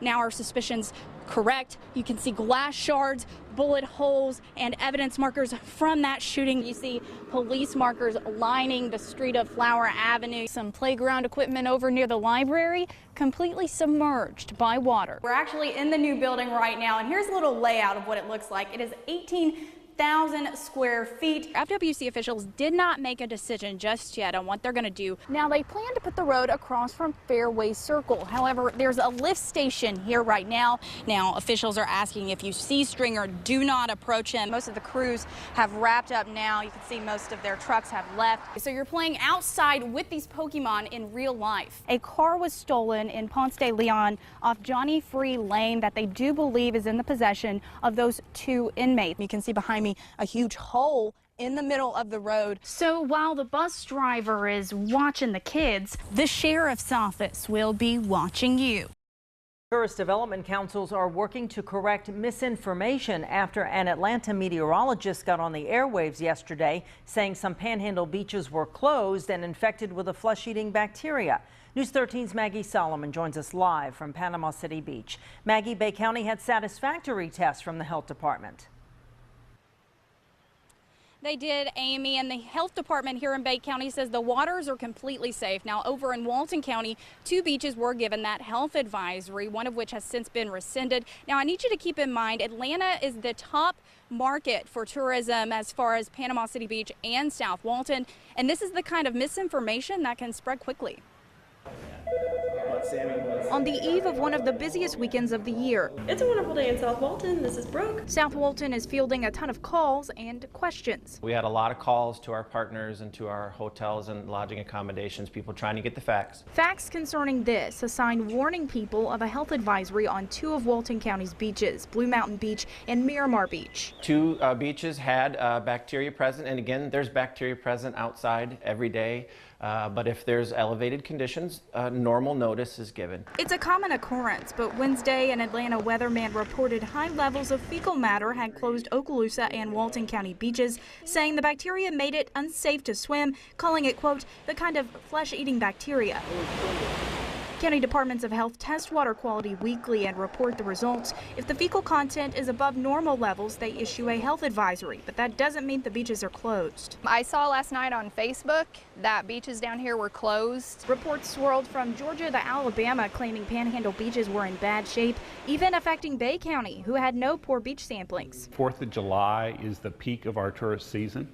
Now our suspicions correct. You can see glass shards, bullet holes, and evidence markers from that shooting. You see police markers lining the street of Flower Avenue. Some playground equipment over near the library completely submerged by water. We're actually in the new building right now, and here's a little layout of what it looks like. It is 18,000 square feet. FWC officials did not make a decision just yet on what they're going to do. Now they plan to put the road across from Fairway Circle. However, there's a lift station here right now. Now officials are asking if you see Stringer, do not approach him. Most of the crews have wrapped up now. You can see most of their trucks have left. So you're playing outside with these Pokemon in real life. A car was stolen in Ponce de Leon off Johnny Free Lane that they do believe is in the possession of those two inmates. You can see behind me a huge hole in the middle of the road. So while the bus driver is watching the kids, the sheriff's office will be watching you. Tourist development councils are working to correct misinformation after an Atlanta meteorologist got on the airwaves yesterday saying some panhandle beaches were closed and infected with a flesh-eating bacteria. News 13's Maggie Solomon joins us live from Panama City Beach. Maggie, Bay County had satisfactory tests from the health department. They did, Amy, and the health department here in Bay County says the waters are completely safe. Now, over in Walton County, 2 beaches were given that health advisory, one of which has since been rescinded. Now, I need you to keep in mind, Atlanta is the top market for tourism as far as Panama City Beach and South Walton, and this is the kind of misinformation that can spread quickly. On the eve of one of the busiest weekends of the year. It's a wonderful day in South Walton. This is Brooke. South Walton is fielding a ton of calls and questions. We had a lot of calls to our partners and to our hotels and lodging accommodations, people trying to get the facts. Facts concerning this, a sign warning people of a health advisory on 2 of Walton County's beaches, Blue Mountain Beach and Miramar Beach. 2 beaches had bacteria present, and again, there's bacteria present outside every day. But if there's elevated conditions, normal notice is given. It's a common occurrence, but Wednesday an Atlanta weatherman reported high levels of fecal matter had closed Okaloosa and Walton County beaches, saying the bacteria made it unsafe to swim, calling it, quote, the kind of flesh-eating bacteria. County departments of health test water quality weekly and report the results. If the fecal content is above normal levels, they issue a health advisory, but that doesn't mean the beaches are closed. I saw last night on Facebook that beaches down here were closed. Reports swirled from Georgia to Alabama claiming Panhandle beaches were in bad shape, even affecting Bay County, who had no poor beach samplings. 4th of July is the peak of our tourist season.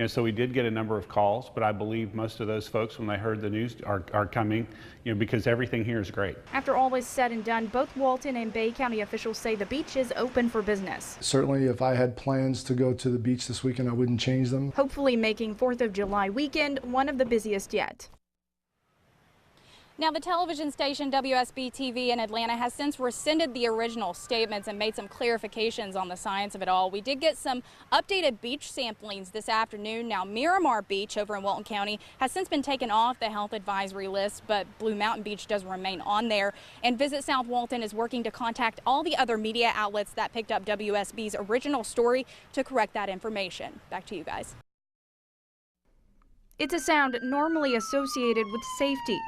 So we did get a number of calls, but I believe most of those folks, when they heard the news, are coming, because everything here is great. After all is said and done, both Walton and Bay County officials say the beach is open for business. Certainly, if I had plans to go to the beach this weekend, I wouldn't change them. Hopefully making 4th of July weekend one of the busiest yet. Now, the television station WSB-TV in Atlanta has since rescinded the original statements and made some clarifications on the science of it all. We did get some updated beach samplings this afternoon. Now, Miramar Beach over in Walton County has since been taken off the health advisory list, but Blue Mountain Beach does remain on there. And Visit South Walton is working to contact all the other media outlets that picked up WSB's original story to correct that information. Back to you guys. It's a sound normally associated with safety.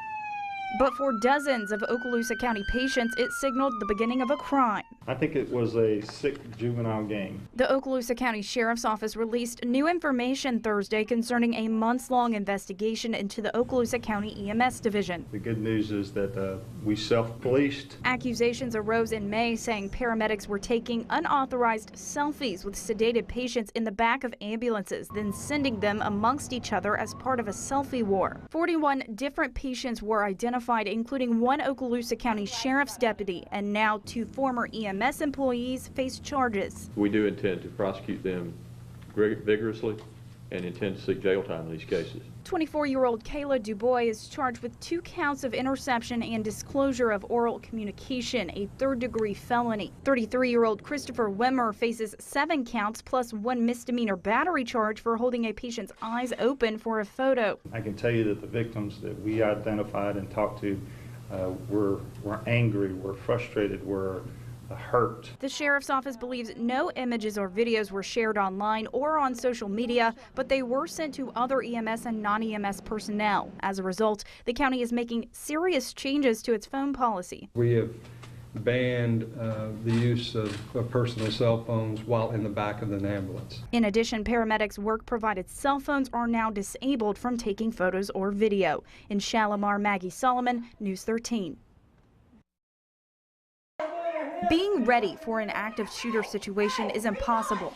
But for dozens of Okaloosa County patients, it signaled the beginning of a crime. I think it was a sick juvenile gang. The Okaloosa County Sheriff's Office released new information Thursday concerning a months-long investigation into the Okaloosa County EMS division. The good news is that we self-policed. Accusations arose in May saying paramedics were taking unauthorized selfies with sedated patients in the back of ambulances, then sending them amongst each other as part of a selfie war. 41 different patients were identified, including 1 Okaloosa County Sheriff's deputy, and now 2 former EMS employees face charges. We do intend to prosecute them vigorously and intend to seek jail time in these cases. 24-year-old Kayla Dubois is charged with 2 counts of interception and disclosure of oral communication, a 3rd-degree felony. 33-year-old Christopher Wimmer faces 7 counts plus 1 misdemeanor battery charge for holding a patient's eyes open for a photo. I can tell you that the victims that we identified and talked to were angry, were frustrated, were hurt. The sheriff's office believes no images or videos were shared online or on social media, but they were sent to other EMS and non-EMS personnel. As a result, the county is making serious changes to its phone policy. We have banned the use of personal cell phones while in the back of an ambulance. In addition, paramedics' work-provided cell phones are now disabled from taking photos or video. In Shalimar, Maggie Solomon, News 13. Being ready for an active shooter situation is impossible.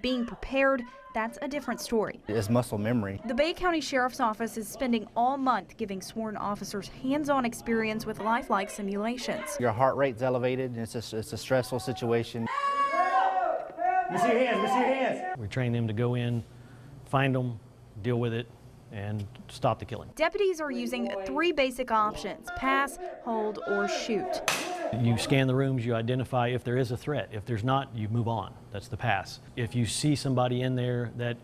Being prepared, that's a different story. It's muscle memory. The Bay County Sheriff's Office is spending all month giving sworn officers hands-on experience with lifelike simulations. Your heart rate's elevated, and it's a stressful situation. Miss your hands, miss your hands. We train them to go in, find them, deal with it, and stop the killing. Deputies are using 3 basic options: pass, hold, or shoot. You scan the rooms, you identify if there is a threat. If there's not, you move on. That's the pass. If you see somebody in there that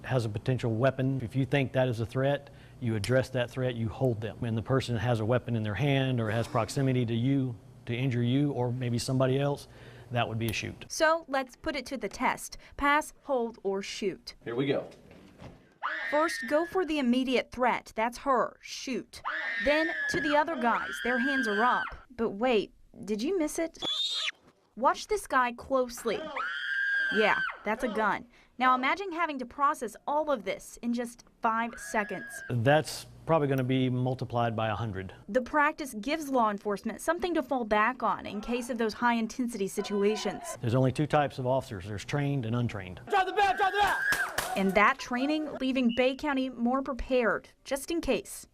has a potential weapon, if you think that is a threat, you address that threat, you hold them. And the person has a weapon in their hand or has proximity to you to injure you or maybe somebody else, that would be a shoot. So let's put it to the test: pass, hold, or shoot. Here we go. First, go for the immediate threat. That's her. Shoot. Then to the other guys. Their hands are up. But wait, did you miss it? Watch this guy closely. Yeah, that's a gun. Now imagine having to process all of this in just 5 seconds. That's probably going to be multiplied by 100. The practice gives law enforcement something to fall back on in case of those high-intensity situations. There's only 2 types of officers. There's trained and untrained. Drop the bat, drop the bat! And that training leaving Bay County more prepared, just in case.